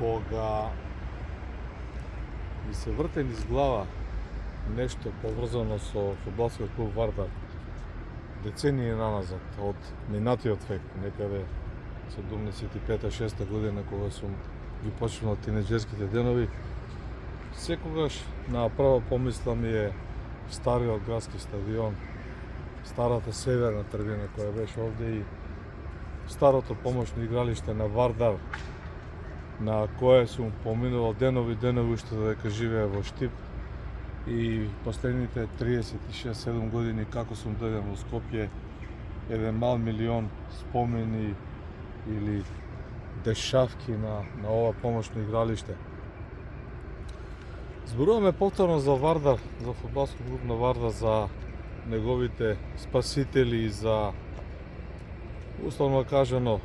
кога ми се врте низ глава нешто поврзано со фудбалскиот клуб Вардар децении наназад, од минатиот век, некаде 75-6 година, кога сум ги почнал тинеџерските денови, секогаш на прва помисла ми е стариот градски стадион, старата северна трибина која беше овде и старото помошно игралиште на Вардар, на кое сум поминувал денови уште додека живеа во Штип, и последните 36-7 години како сум дојден во Скопје, еден мал милион спомени или дешавки на ова помошно игралиште. Зборуваме повторно за Вардар, за фудбалски клуб на Вардар, за неговите спасители и за, условно кажано,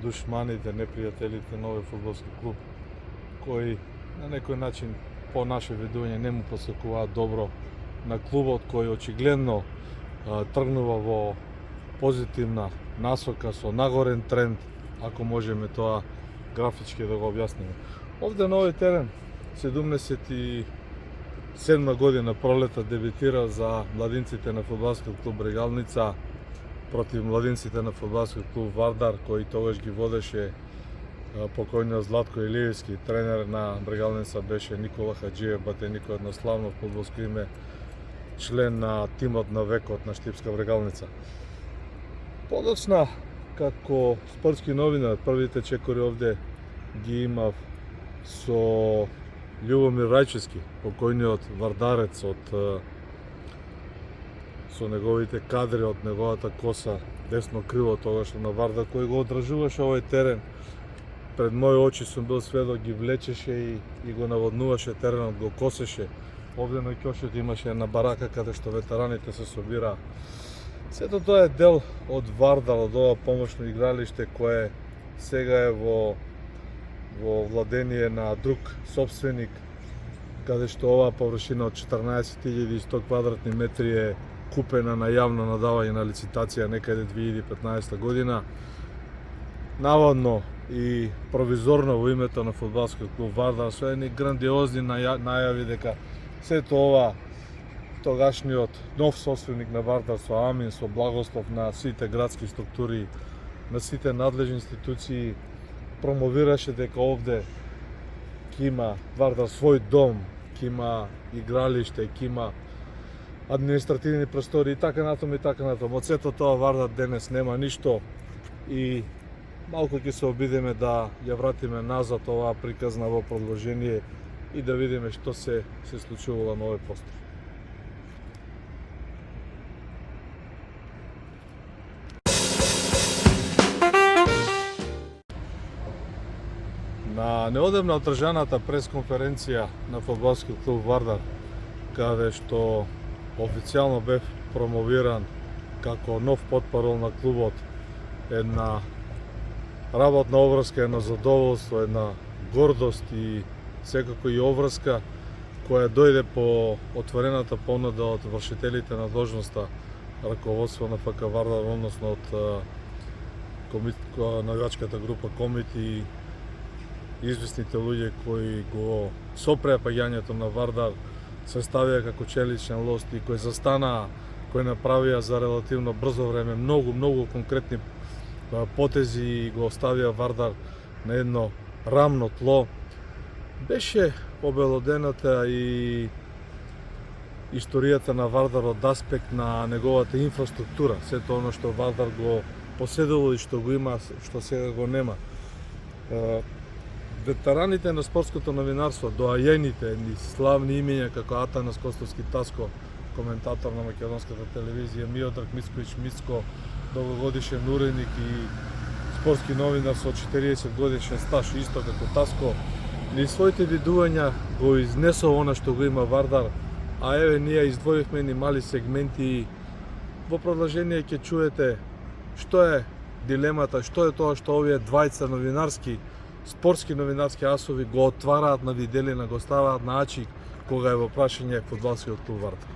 душманите, непријателите на овој фудбалски клуб, кои на некој начин по наше видување не му посекуваат добро на клубот, кој очигледно тргнува во позитивна насока со нагорен тренд, ако можеме тоа графички да го објасниме. Овде на овој терен 77 година пролета дебитира за младинците на фудбалскиот клуб Брегалница против младинците на фудбалскиот клуб Вардар, кој тогаш ги водеше покојниот Златко Илиевски. Тренер на Брегалница беше Никола Хаджиев, батеникот едно славно фудбалско име, член на тимот на векот на Штипска Брегалница. Подоцна, како спортски новинар, првите чекори овде ги имав со Љубомир Рајчевски, покојниот вардарец, со неговите кадри, од неговата коса, десно крило тогаш на Вардар, кој го одражуваше овој терен. Пред мои очи сум бил сведок, ги влечеше и го наводнуваше теренот, го косеше. Овде на ќошот имаше една барака каде што ветераните се собираа. Сето тоа е дел од Вардар, од ова помошно игралиште кое сега е во владение на друг собственик, каде што оваа површина од 14.100 квадратни метри е купена на јавно надавање на лицитација некаде 2015 година. Наводно и провизорно во името на фудбалскиот клуб Вардар, со едни грандиозни најави дека сето ова тогашниот нов собственик на Вардар со амин, со благослов на сите градски структури, на сите надлежни институции, промовираше дека овде ќе има Вардар свој дом, ќе има игралиште, ќе има административни простори и така натаму и така натаму. Од сето тоа Вардар денес нема ништо и малку ќе се обидеме да ја вратиме назад оваа приказна во продолжение и да видиме што се случувало на овој простор. На неодамна одржаната пресконференција на фудбалскиот клуб Вардар, каде што официјално бев промовиран како нов потпарол на клубот, една работна обврска, едно задоволство, една гордост и секако и обврска која дојде по отворената понуда од вршителите на должноста раководство на ФК Вардар, односно од навигачката група Комити и известните луѓе кои го сопреа паѓањето на Вардар, се ставија како челичен лост и кои застанаа, кои направија за релативно брзо време многу конкретни потези и го оставија Вардар на едно рамно тло. Беше обелодената и историјата на Вардар од аспект на неговата инфраструктура, сето оно што Вардар го поседува и што го има, што сега го нема. Ветераните на спортското новинарство, доајените, едни славни имења како Атанас Костовски Таско, коментатор на македонската телевизија, Миодраг Мицковиќ Мицко, долгогодишен уредник и спортски новинар со 40 годишен стаж, исто како Таско, ни своите видувања го изнесува она што го има Вардар, а еве ние издвоивме ни мали сегменти и во продолжение ќе чуете што е дилемата, што е тоа што овие двајца новинарски, спортски новинарски асови го отвараат на виделина, го ставаат на ачи кога е во прашање фудбалскиот клуб Вардар.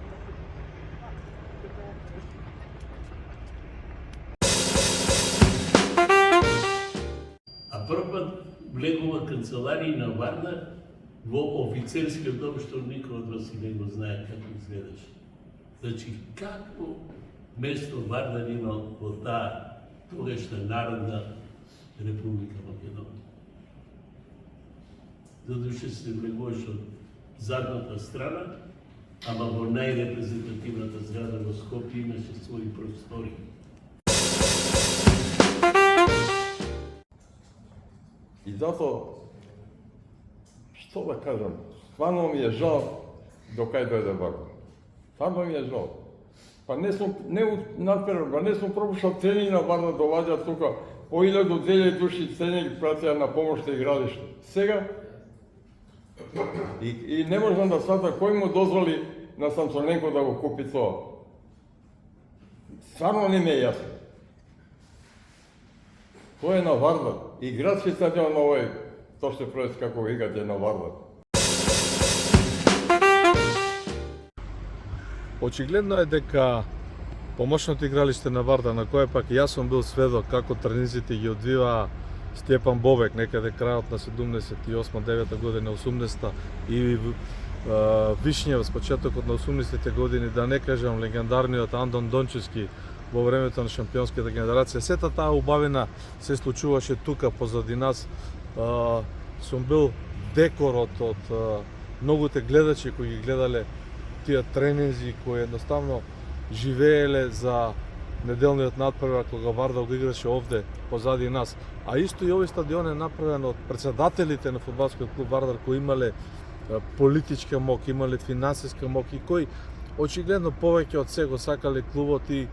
Прв пат влегува канцеларија на Варна во офицерскиот дом, што никој од вас и не го знае како изгледаше. Значи, какво место Вардар имал во таа тогашна Народна Република Македонија? Задуше се влегуваш од задната страна, ама во најрепрезентативната зграда во Скопје имаше своји простори. И зато, што да кажам, стварно ми е жал до кај дојде Вардар. Стварно ми е жал. Па не сум пропушал тренинг на Вардар, доваѓа тука по 1000-2000 души тренинг пратија на помошно игралиште. Сега и не можам да сватам кој му дозволи на Самсоненко да го купи тоа. Стварно не ми е јасно. Тоа е на Вардар. И градски стадион на овој, тоа што пројде како играте на Вардар. Очигледно е дека помошното игралиште на Вардар, на кое пак јас сум бил сведок како тренизите ги одвиваа Стјепан Бобек некаде крајот на 78-9 година, 80-та и Вишњев с почетокот на 80-те години, да не кажам легендарниот Андон Дончевски во времето на шампионската генерација. Сета таа убавина се случуваше тука позади нас. Сум бил декорот од многуте гледачи кои ги гледале тие тренинзи, кои едноставно живееле за неделниот надпревар кога Вардар го играше овде позади нас. А исто и овој стадион е направен од претседателите на фудбалскиот клуб Вардар, кои имале политичка мок, имале финансиска мок и кои очигледно повеќе од се го сакале клубот и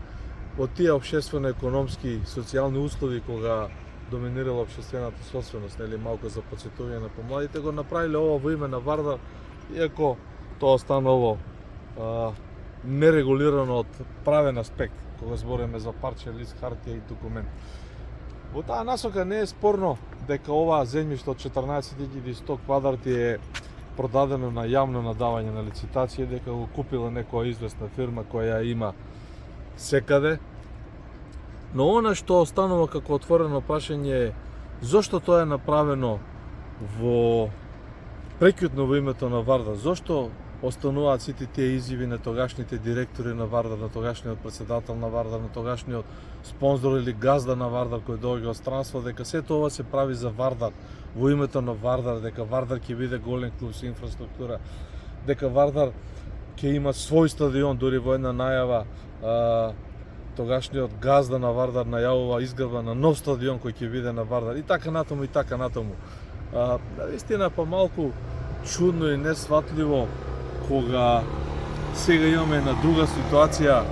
од тие општествено-економски социјални услови кога доминирала општествената собственост, нели малку за потсетување на помладите, го направиле ова во име на Вардар, иако тоа останало нерегулирано од правен аспект, кога збориме за парче лист хартија и документ. Во таа насока не е спорно дека оваа земјиште од 14.100 квадрати е продадено на јавно надавање на лицитација, дека го купила некоја известна фирма која ја има секаде. Но она што останува како отворено прашање е зошто тоа е направено во прекјутно во името на Вардар? Зошто остануваат сите тие изјави на тогашните директори на Вардар, на тогашниот претседател на Вардар, на тогашниот спонзор или газда на Вардар кој доаѓа од странство, дека сето ова се прави за Вардар, во името на Вардар, дека Вардар ќе биде голем клуб со инфраструктура, дека Вардар ќе има свој стадион, дури во една најава тогашниот газда на Вардар најавува изградба на нов стадион кој ќе биде на Вардар и така натаму и така натаму. Наистина помалку чудно и несватливо кога сега имаме една друга ситуација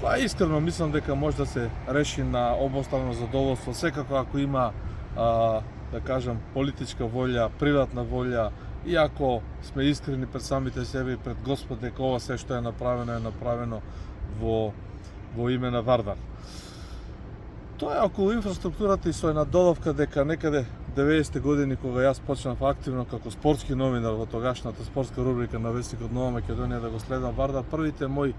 која искрено мислам дека може да се реши на обострано задоволство, секако ако има да кажам политичка волја, приватна волја и ако сме искрени пред самите себе и пред Господ дека ова се што е направено во име на Вардар. Тоа е околу инфраструктурата и со една додавка дека некаде 90-те години кога јас почнав активно како спортски новинар во тогашната спортска рубрика на вестникот Нова Македонија да го следам Вардар, првите мои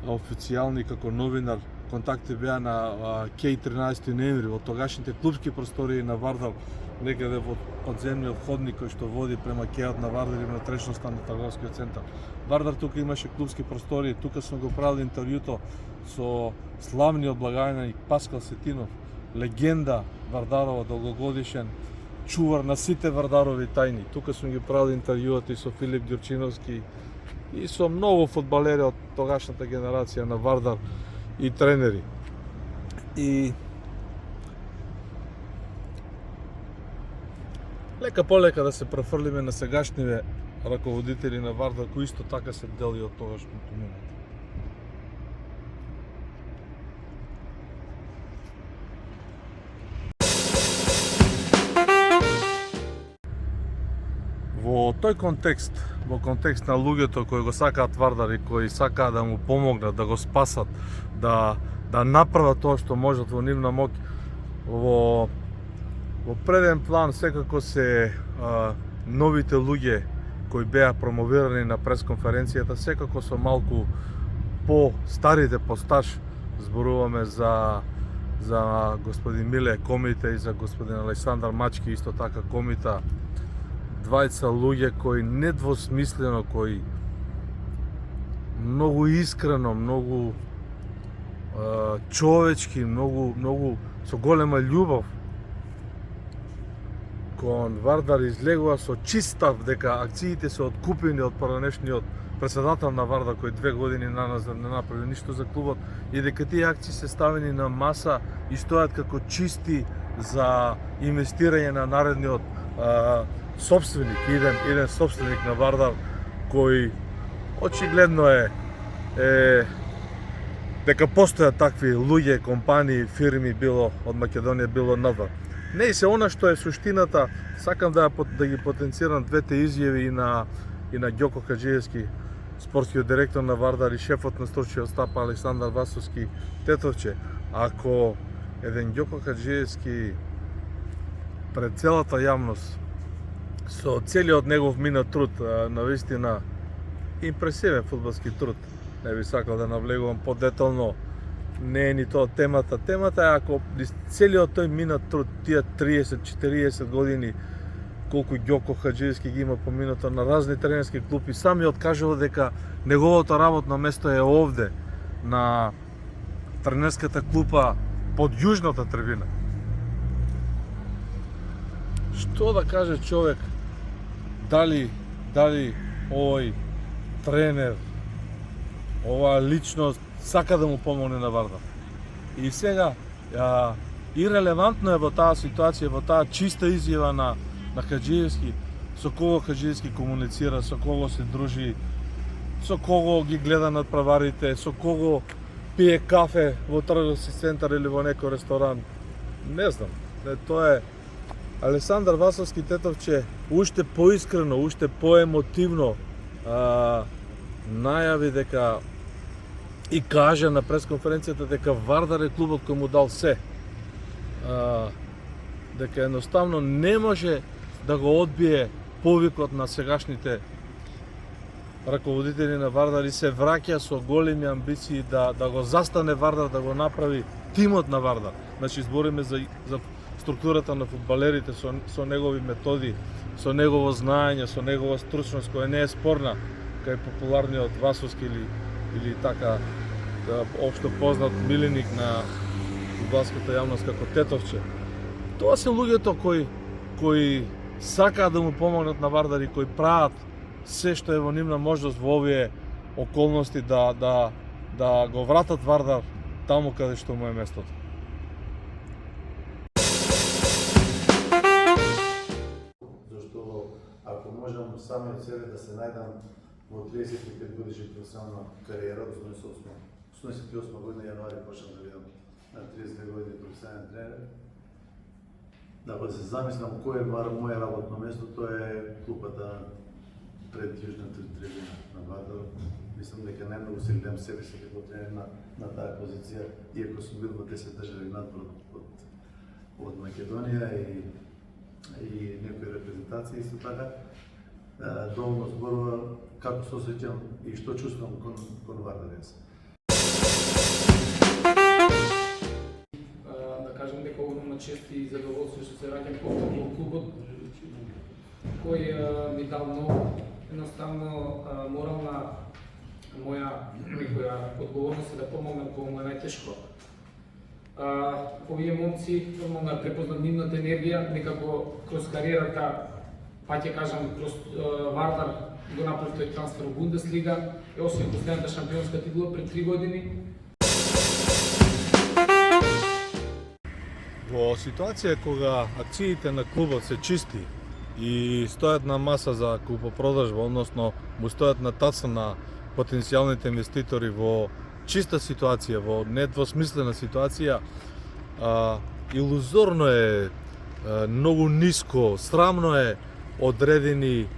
официјални како новинар контакти беа на Кеј 13 ноември во тогашните клубски простории на Вардар, некаде во подземниот ходник кој што води према Кејот на Вардар и на трешноста на трговскиот центар. Вардар тука имаше клубски простории, тука сум го правил интервјуто со славниот благајник Паскал Сетинов, легенда Вардарова, долгогодишен чувар на сите Вардарови тајни. Тука сум ги правил интервјуата и со Филип Ѓурчиновски и со многу фудбалери од тогашната генерација на Вардар и тренери. И лека полека да се префрлиме на сегашниве раководители на Вардар, кои исто така се дели од тогашното минато. Во тој контекст, во контекст на луѓето кои го сакаат Вардар и кои сакаат да му помогнат, да го спасат, да направат тоа што можат во нивна моќ, во преден план секако се новите луѓе кои беа промовирани на пресконференцијата, секако со малку по старите по стаж, зборуваме за за господин Миле Комита и за господин Александар Мачки исто така Комита. Двајца луѓе кои недвосмислено, кои многу искрено, многу човечки, многу со голема љубов кон Вардар излегува со чист став дека акциите се откупени од поранешниот председател на Вардар кој 2 години наназад не направи ништо за клубот и дека тие акции се ставени на маса и стојат како чисти за инвестирање на наредниот собственик, еден собственик на Вардар кој очигледно е дека постојат такви луѓе, компании, фирми било од Македонија, било надвор. Не и се она што е суштината, сакам да ги потенцирам двете изјави и на Ѓоко Хаџиевски, спортскиот директор на Вардар и шефот на стручниот штаб Александар Васовски Тетовче. Ако еден Ѓоко Хаџиевски пред целата јавност со целиот негов минат труд, навистина импресивен фудбалски труд, не би сакал да навлегувам подетално, не е ни тоа темата. Темата е ако целиот тој минат труд, тие 30-40 години, колку Ѓоко Хаџиевски ги има поминато на разни тренерски клупи, сами откажува дека неговото работно место е овде, на тренерската клупа под јужната трибина. Што да каже човек, дали овој тренер, оваа личност сака да му помогне на Вардар. И сега, ирелевантно е во таа ситуација, во таа чиста изјава на Хаџиевски, со кого Хаџиевски комуницира, со кого се дружи, со кого ги гледа над праварите, со кого пие кафе во трговски центар или во некој ресторан. Не знам, тоа е Александар Васовски Тетовче уште поискрено, уште поемотивно најави дека и каже на пресконференцијата дека Вардар е клубот кој му дал се. Дека едноставно не може да го одбие повикот на сегашните раководители на Вардар и се враќа со големи амбиции да го застане Вардар, да го направи тимот на Вардар. Значи збориме за структурата на фудбалерите со негови методи, со негово знаење, со негова стручност која не е спорна, кај популарниот Васовски или така општо познат миленик на фудбалската јавност како Тетовче. Тоа се луѓето кои сакаат да му помогнат на Вардар и кои прават се што е во нивна можност во овие околности да го вратат Вардар таму каде што му е местото. Зашто ако можам самиот себе да се најдам во 35 годишна професионална кариера, до 88 година јануари почнав да видам на 32 години професионален тренер. Да се замислам кој е моје работно место, тоа е клупата пред јужната трибина на Вардар. Мислам дека најмногу се гледам себе си како тренер на таа позиција, иако сум бил во 10 држави надвор од Македонија и некои репрезентации исто така. Доволно зборува како се осеќам и што чувствувам кон Вардарец. Да кажем дека огромна чест и задоволство што се враќам повторно во клубот, кој ми дал многу. Едноставно морална моја некоја одговорност е да помогнам кога му е најтешко. Овие момци нормално препознат нивната енергија, некако кроз кариерата, па ќе кажам, кроз Вардар го направи тој трансфер во Бундеслига, е освои последната шампионска титула пред 3 години. Во ситуација кога акциите на клубот се чисти и стојат на маса за купопродажба, односно му стојат на таца на потенцијалните инвеститори во чиста ситуација, во недвосмислена ситуација, илузорно е, многу ниско, срамно е одредени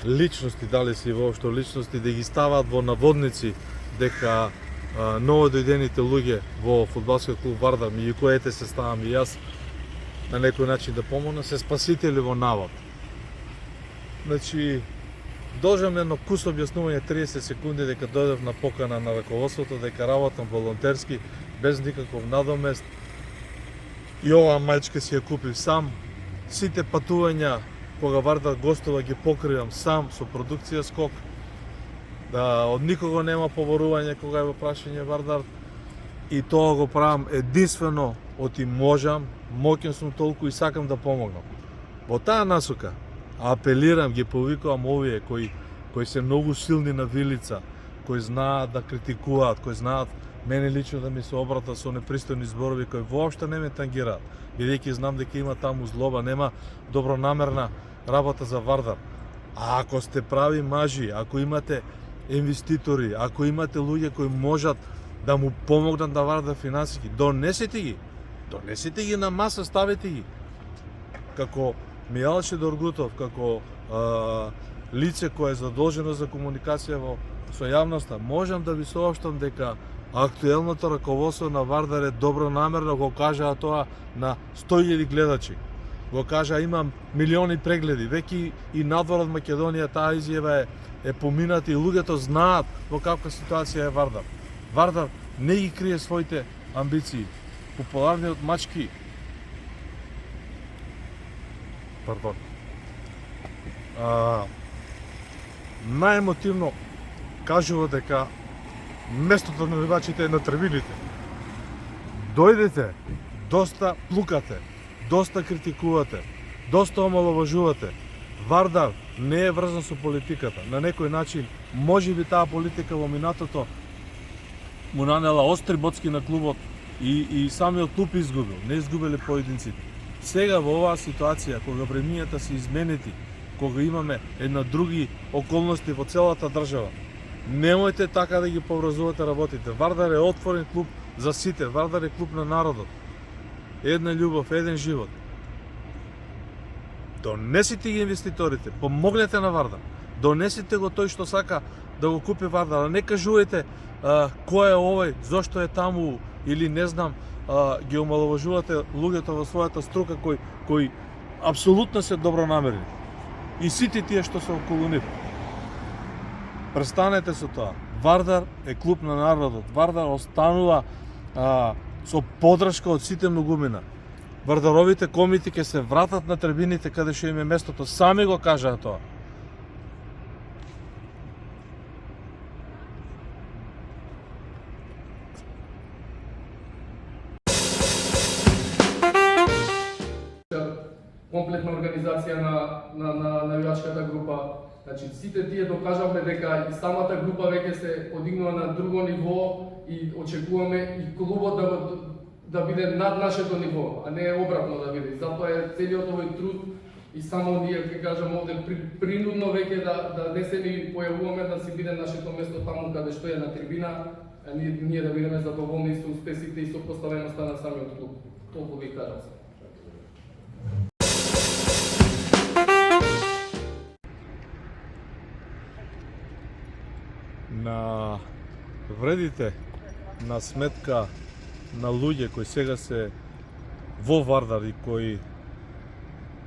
личности, дали си воопшто личности, да ги ставаат во наводници дека новодојдените луѓе во фудбалскиот клуб Вардар, меѓу коите се ставам и јас, на некој начин да помогна, се спасители во навод. Значи, должам едно кус објаснување 30 секунди дека дојдов на покана на раководството, дека работам волонтерски, без никаков надомест. И оваа мајчка си ја купив сам. Сите патувања кога Вардар гостува ги покривам сам со продукција Скок. Да, од никого нема поборување кога е во прашање Вардар. И тоа го правам единствено од и можам, моќен сум толку и сакам да помогнам. Во таа насока апелирам, ги повикувам овие кои се многу силни на вилица, кои знаат да критикуваат, кои знаат мене лично да ми се обрата со непристојни зборови кои воопшто не ме тангираат, бидејќи знам дека има таму злоба, нема добронамерна работа за Вардар. А ако сте прави мажи, ако имате инвеститори, ако имате луѓе кои можат да му помогнат да Вардар финансиски, донесете ги на маса, ставете ги. Како Мијалче Доргутов, како лице кое е задолжено за комуникација со јавноста, можам да ви соопштам дека актуелното раководство на Вардар е добронамерно, го кажаа тоа на 100.000 гледачи. Го кажа, имам милиони прегледи, веќе и надвор од Македонија таа изјава е помината и луѓето знаат во каква ситуација е Вардар. Вардар не ги крие своите амбиции. Популарниот мачки најемотивно кажува дека местото на навивачите е на трибините. Дојдете, доста плукате, доста критикувате, доста омаловажувате. Вардар не е врзан со политиката. На некој начин, можеби таа политика во минатото му нанела остри боцки на клубот и самиот клуб изгубил, не изгубиле поединците. Сега во оваа ситуација, кога времињата се изменети, кога имаме една други околности во целата држава, немојте така да ги поврзувате работите. Вардар е отворен клуб за сите, Вардар е клуб на народот. Една љубов, еден живот. Донесите ги инвеститорите, помогнете на Вардар. Донесите го тој што сака да го купи Вардар, а не кажувајте кој е овој, зошто е таму или не знам, ги омаловажувате луѓето во својата струка кои апсолутно се добронамерни. И сите тие што се околу нив. Престанете со тоа. Вардар е клуб на народот. Вардар останува со подршка од сите многумина. Вардаровите комити ќе се вратат на трибините каде што им е местото. Сами го кажаа тоа. Комплетна организација на навивачката група. Значи, сите тие докажавме дека и самата група веќе се подигнува на друго ниво и очекуваме и клубот да биде над нашето ниво, а не обратно да биде. Затоа е целиот овој труд и само ние, ќе кажам овде, принудно веќе да не се ни појавуваме, да си биде нашето место таму каде што е на трибина, а ние да бидеме задоволни со успесите и со поставеноста на самиот клуб. Толку ви кажам се. На вредите на сметка на луѓе кои сега се во Вардар и кои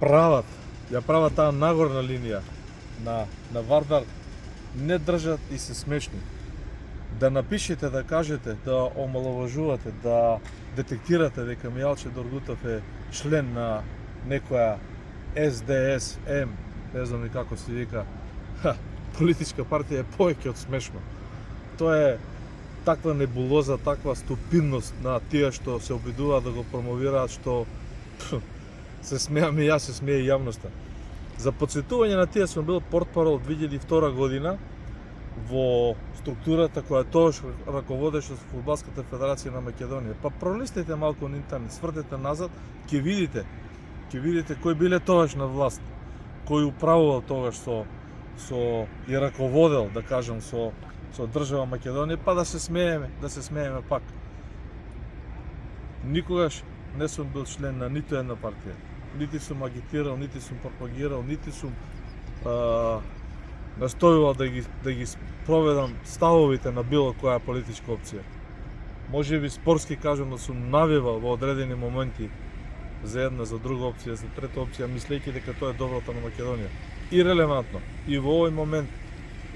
ја прават таа нагорна линија на Вардар, не држат и се смешни. Да напишете, да кажете, да омаловажувате, да детектирате дека Мијалче Доргутов е член на некоја СДСМ, не знам ни како се вика, политичка партија, е повеќе од смешно. Тоа е таква небулоза, таква ступидност на тие што се обидуваат да го промовираат, што се смеам и јас, се смее и јавноста. За подсетување на тие сум бил портпарол 2002 година во структурата која тоаш раководеше со Фудбалската федерација на Македонија. Па пролистете малку на интернет, свртете назад, ќе видите кои биле тоаш на власт, кој управувал тогаш со и раководел, да кажам, со држава Македонија, па да се смееме пак. Никогаш не сум бил член на ниту една партија. Нити сум агитирал, нити сум пропагирал, нити сум настојувал да ги проведам ставовите на било која политичка опција. Може би спорски кажано сум навивал во одредени моменти за една, за друга опција, за трета опција, мислејќи дека тоа е доброто на Македонија. Ирелевантно. И во овој момент,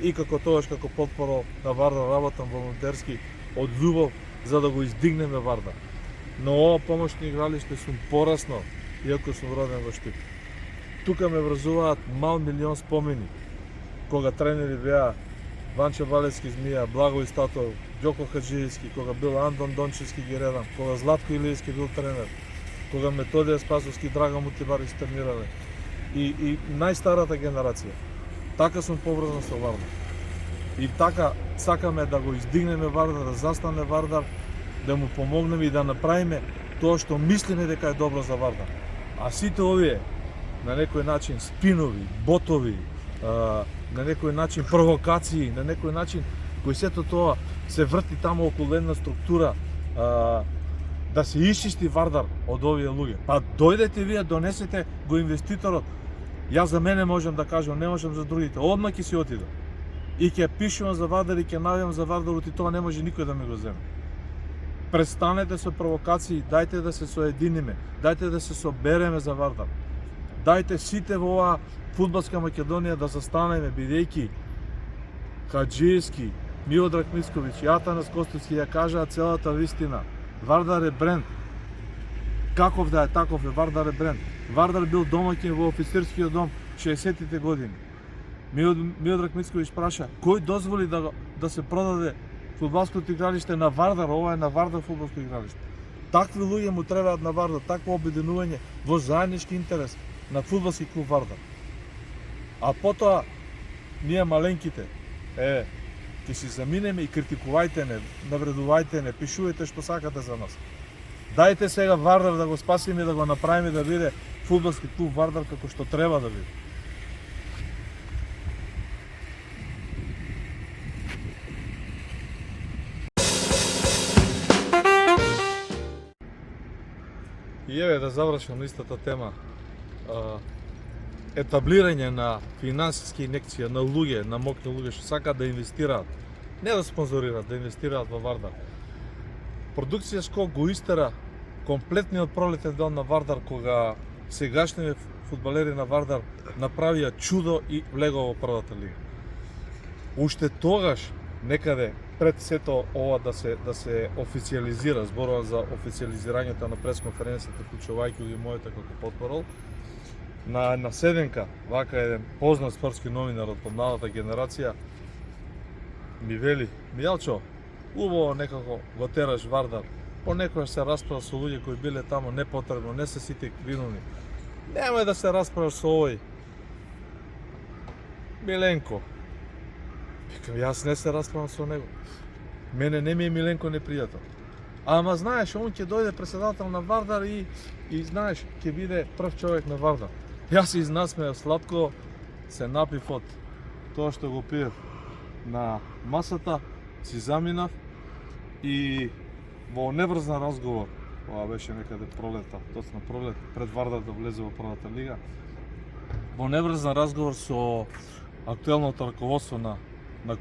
и како тоаш како потпора на Вардар работам волонтерски од љубов за да го издигнеме Вардар. Но ова помошно игралиште сум порасно, иако сум роден во Штип. Тука ме врзуваат мал милион спомени, кога тренери беа Ванчо Валевски Змија, Благо Истатов, Ѓоко Хаджиевски, кога бил Андон Дончевски ги редам, кога Златко Илиевски бил тренер, кога Методија Спасовски, Драга Мутибари тренирале. И најстарата генерација. Така сум поврзан со Вардар. И така сакаме да го издигнеме Вардар, да застане Вардар, да му помогнеме и да направиме тоа што мислиме дека е добро за Вардар. А сите овие на некој начин спинови, ботови, на некој начин провокации, на некој начин кој сето тоа се врти таму околу една структура, да се исчисти Вардар од овие луѓе. Па дојдете вие, донесете го инвеститорот. Јас за мене можам да кажам, не можам за другите. Одма ќе си отидам. И ќе пишувам за Вардар и ќе навијам за Вардар, и тоа не може никој да ми го земе. Престанете со провокации, дајте да се соединиме, дајте да се собереме за Вардар. Дајте сите во оваа фудбалска Македонија да застанеме, бидејќи Хаджиевски, Миодраг Мицковиќ и Атанас Костовски ја кажаа целата вистина. Вардар е бренд. Каков да е, таков е, Вардар е бренд. Вардар бил домаќин во офицерскиот дом 60-тите години. Миодраг Мицковиќ праша, кој дозволи да се продаде фудбалското игралиште на Вардар? Ова е на Вардар фудбалско игралиште. Такви луѓе му требаат на Вардар, такво обединување во заеднички интерес на фудбалски клуб Вардар. А потоа, ние маленките, ќе си заминеме и критикувајте не, навредувајте не, пишувајте што сакате за нас. Дајте сега Вардар да го спасиме, да го направиме да биде фудбалски клуб Вардар како што треба да биде. И еве да завршам на истата тема. Етаблирање на финансиски инекција на луѓе, на мокни луѓе што сакаат да инвестираат, не да спонзорираат, да инвестираат во Вардар. Продукција Скок го истера комплетниот пролетен дел на Вардар, кога сегашните фудбалери на Вардар направија чудо и влегоа во првата лига. Уште тогаш, некаде пред сето ова да се официализира, зборувам за официализирањето на пресконференцијата, вклучувајќи ги мојата како потпорол, на седенка, вака еден познат спортски новинар од помладата генерација ми вели: Мијалчо, убаво некако го тераш Вардар, понекогаш се расправа со луѓе кои биле таму непотребно, не се сите виновни. Немој да се расправаш со овој Миленко. Викам, јас не се расправам со него. Мене не ми е Миленко непријател. Ама знаеш, он ќе дојде председател на Вардар и знаеш, ќе биде прв човек на Вардар. Јас се изнасмеав сладко, се напив од тоа што го пиев на масата, си заминав и во неврзан разговор, ова беше некаде пролета, точно пролет, пред Вардар да влезе во првата лига, во неврзан разговор со актуелното раководство на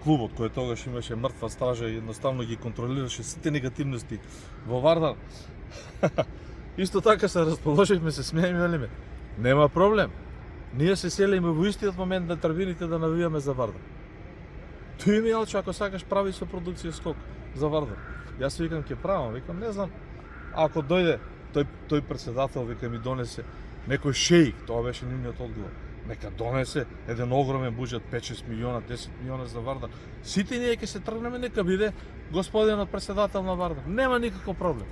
клубот, кој тогаш имаше мртва стража и едноставно ги контролираше сите негативности во Вардар. Исто така се расположивме, се смееме, велиме: нема проблем. Ние се селиме во истиот момент на трибините да навијаме за Вардар. Тој ми Алчо, ако сакаш прави со продукција Скок за Вардар. Јас викам ќе правам, викам не знам. Ако дојде тој председател, вика ми донесе некој шеик, тоа беше нивниот одговор. Нека донесе еден огромен буџет, 5-6 милиона, 10 милиона за Вардар. Сите ние ќе се тргнеме, нека биде господинот председател на Вардар. Нема никаков проблем.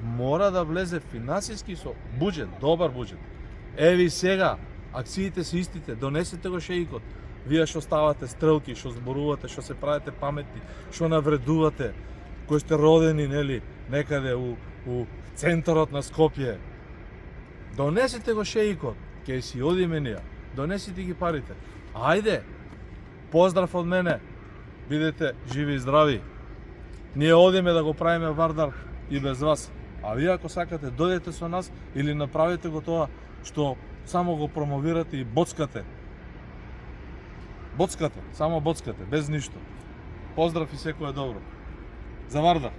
Мора да влезе финансиски со буџет, добар буџет. Еви сега, акциите се истите, донесете го шеикот. Вие што ставате стрелки, што зборувате, што се правите паметни, што навредувате, кои сте родени, нели, некаде у центарот на Скопје. Донесете го шеикот, ќе си одиме ние. Донесете ги парите. Ајде, поздрав од мене, бидете живи и здрави. Ние одиме да го правиме Вардар и без вас. А вие ако сакате, дојдете со нас или направете го тоа што само го промовирате и боцкате. Боцкате, само боцкате, без ништо. Поздрав и секое добро. За Вардар!